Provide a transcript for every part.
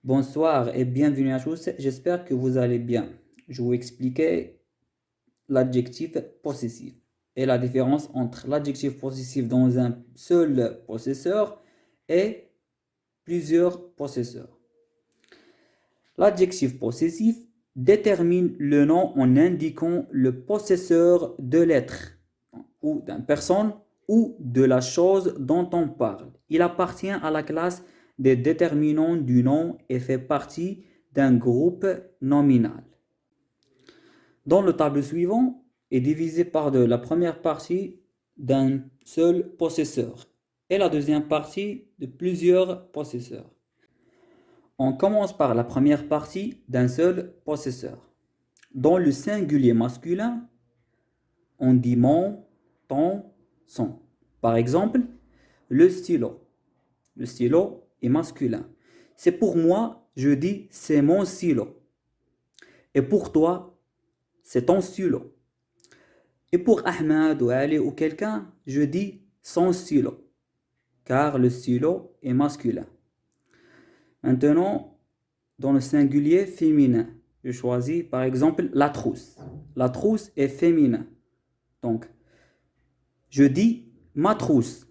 Bonsoir et bienvenue à tous. J'espère que vous allez bien. Je vais vous expliquer l'adjectif possessif et la différence entre l'adjectif possessif dans un seul possesseur et plusieurs possesseurs. L'adjectif possessif détermine le nom en indiquant le possesseur de l'être ou d'une personne ou de la chose dont on parle. Il appartient à la classe des déterminants du nom et fait partie d'un groupe nominal. Dans le tableau suivant, est divisé par deux la première partie d'un seul possesseur et la deuxième partie de plusieurs possesseurs. On commence par la première partie d'un seul possesseur. Dans le singulier masculin, on dit mon, ton, son. Par exemple, le stylo. Le stylo est masculin. C'est pour moi, je dis c'est mon stylo. Et pour toi, c'est ton stylo. Et pour Ahmed ou Ali ou quelqu'un, je dis son stylo. Car le stylo est masculin. Maintenant, dans le singulier féminin, je choisis par exemple la trousse. La trousse est féminin. Donc, je dis ma trousse.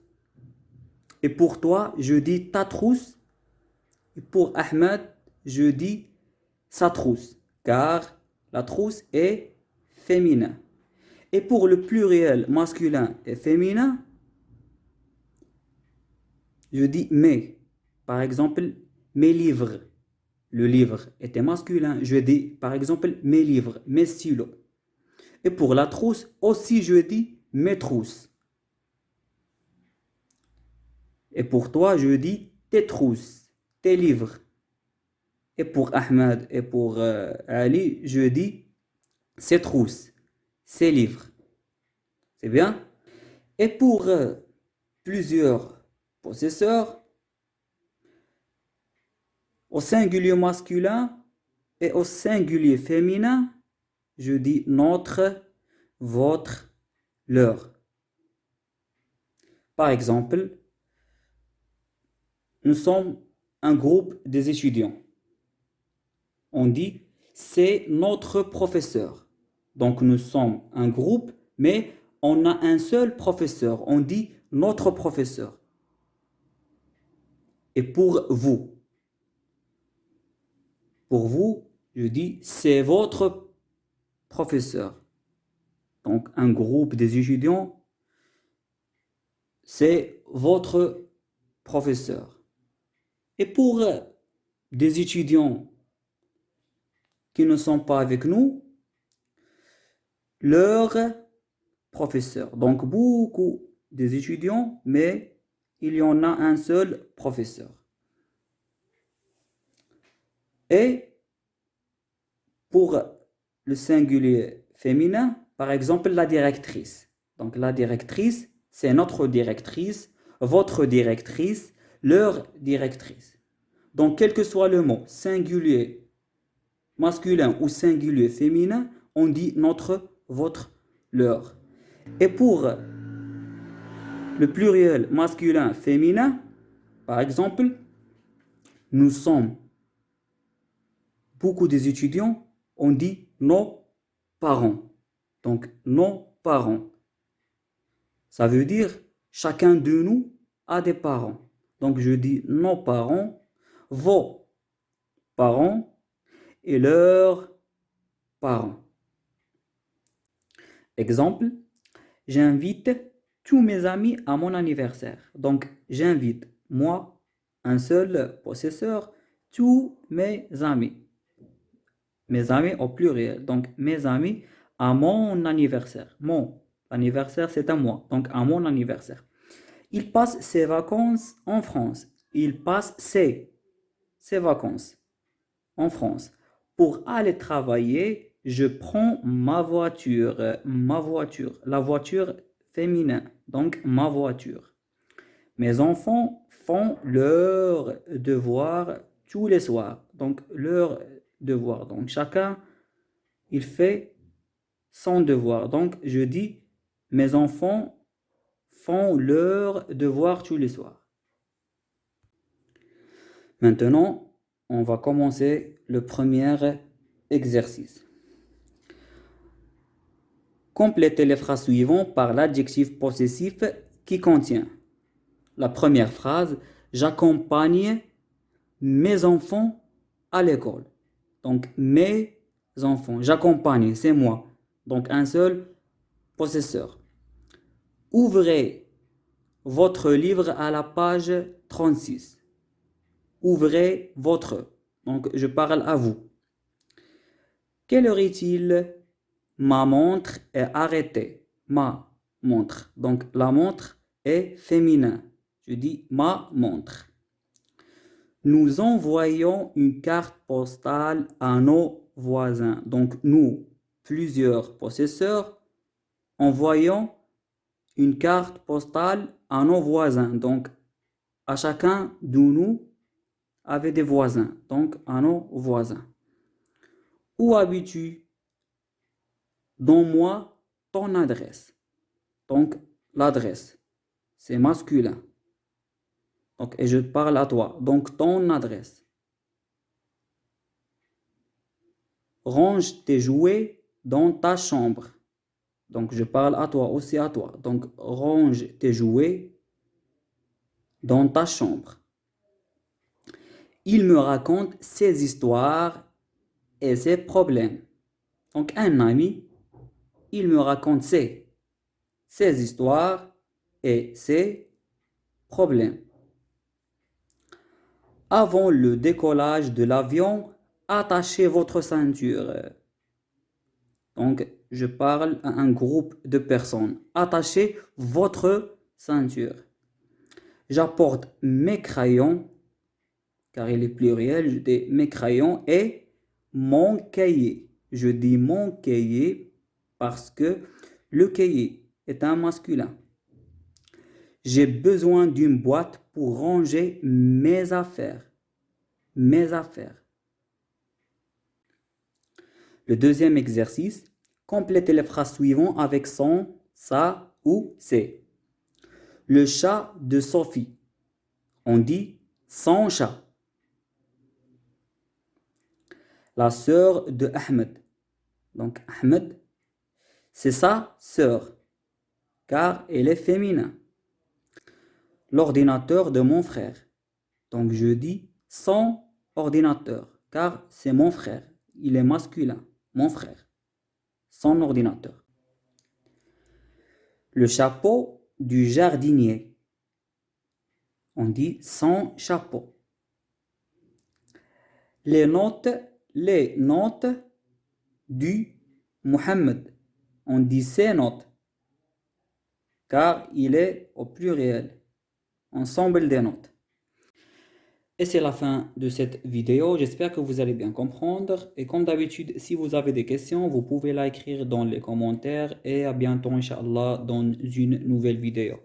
Et pour toi, je dis ta trousse. Et pour Ahmed, je dis sa trousse. Car la trousse est féminin. Et pour le pluriel masculin et féminin, je dis mes. Par exemple, mes livres. Le livre était masculin. Je dis par exemple mes livres, mes stylos. Et pour la trousse, aussi je dis mes trousses. Et pour toi, je dis tes trousses, tes livres. Et pour Ahmed et pour Ali, je dis ses trousses, ses livres. C'est bien? Et pour plusieurs possesseurs, au singulier masculin et au singulier féminin, je dis notre, votre, leur. Par exemple, nous sommes un groupe des étudiants. On dit c'est notre professeur. Donc nous sommes un groupe, mais on a un seul professeur. On dit notre professeur. Et pour vous, je dis c'est votre professeur. Donc un groupe des étudiants, c'est votre professeur. Et pour des étudiants qui ne sont pas avec nous, leur professeur. Donc beaucoup des étudiants, mais il y en a un seul professeur. Et pour le singulier féminin, par exemple, la directrice. Donc la directrice, c'est notre directrice, votre directrice, leur directrice. Donc quel que soit le mot, singulier masculin ou singulier féminin, on dit notre, votre, leur. Et pour le pluriel masculin féminin, par exemple, nous sommes beaucoup des étudiants, on dit nos parents. Donc nos parents. Ça veut dire chacun de nous a des parents. Donc je dis nos parents, vos parents et leurs parents. Exemple, j'invite tous mes amis à mon anniversaire. Donc j'invite moi, un seul possesseur, tous mes amis. Mes amis au pluriel. Donc mes amis à mon anniversaire. Mon anniversaire, c'est à moi. Donc à mon anniversaire. Il passe ses vacances en France. Il passe ses vacances en France. Pour aller travailler, je prends ma voiture. Ma voiture. La voiture féminin. Donc ma voiture. Mes enfants font leurs devoirs tous les soirs. Donc leurs devoirs. Donc chacun, il fait son devoir. Donc je dis, mes enfants font leurs devoirs tous les soirs. Maintenant, on va commencer le premier exercice. Complétez les phrases suivantes par l'adjectif possessif qui contient la première phrase, j'accompagne mes enfants à l'école. Donc, mes enfants, j'accompagne, c'est moi. Donc, un seul possesseur. Ouvrez votre livre à la page 36. Ouvrez votre. Donc, je parle à vous. Quelle heure est-il? Ma montre est arrêtée. Ma montre. Donc, la montre est féminin. Je dis ma montre. Nous envoyons une carte postale à nos voisins. Donc, nous, plusieurs possesseurs, envoyons une carte postale à nos voisins. Donc, à chacun de nous avait des voisins. Donc, à nos voisins. Où habites-tu? Donne-moi ton adresse. Donc, l'adresse, c'est masculin. Donc, et je parle à toi. Donc, ton adresse. Range tes jouets dans ta chambre. Donc, je parle à toi, aussi à toi. Donc, range tes jouets dans ta chambre. Il me raconte ses histoires et ses problèmes. Donc, un ami, il me raconte ses histoires et ses problèmes. Avant le décollage de l'avion, attachez votre ceinture. Donc, je parle à un groupe de personnes. Attachez votre ceinture. J'apporte mes crayons, car il est pluriel, je dis mes crayons et mon cahier. Je dis mon cahier parce que le cahier est un masculin. J'ai besoin d'une boîte pour ranger mes affaires. Mes affaires. Le deuxième exercice, complétez les phrases suivantes avec son, sa ou ses. Le chat de Sophie. On dit son chat. La sœur de Ahmed. Donc Ahmed, c'est sa sœur, car elle est féminin. L'ordinateur de mon frère. Donc je dis son ordinateur, car c'est mon frère. Il est masculin, mon frère. Son ordinateur. Le chapeau du jardinier. On dit son chapeau. Les notes du Mohammed. On dit ses notes, car il est au pluriel. Ensemble des notes. Et c'est la fin de cette vidéo. J'espère que vous allez bien comprendre. Et comme d'habitude, si vous avez des questions, vous pouvez l'écrire dans les commentaires. Et à bientôt, Inch'Allah, dans une nouvelle vidéo.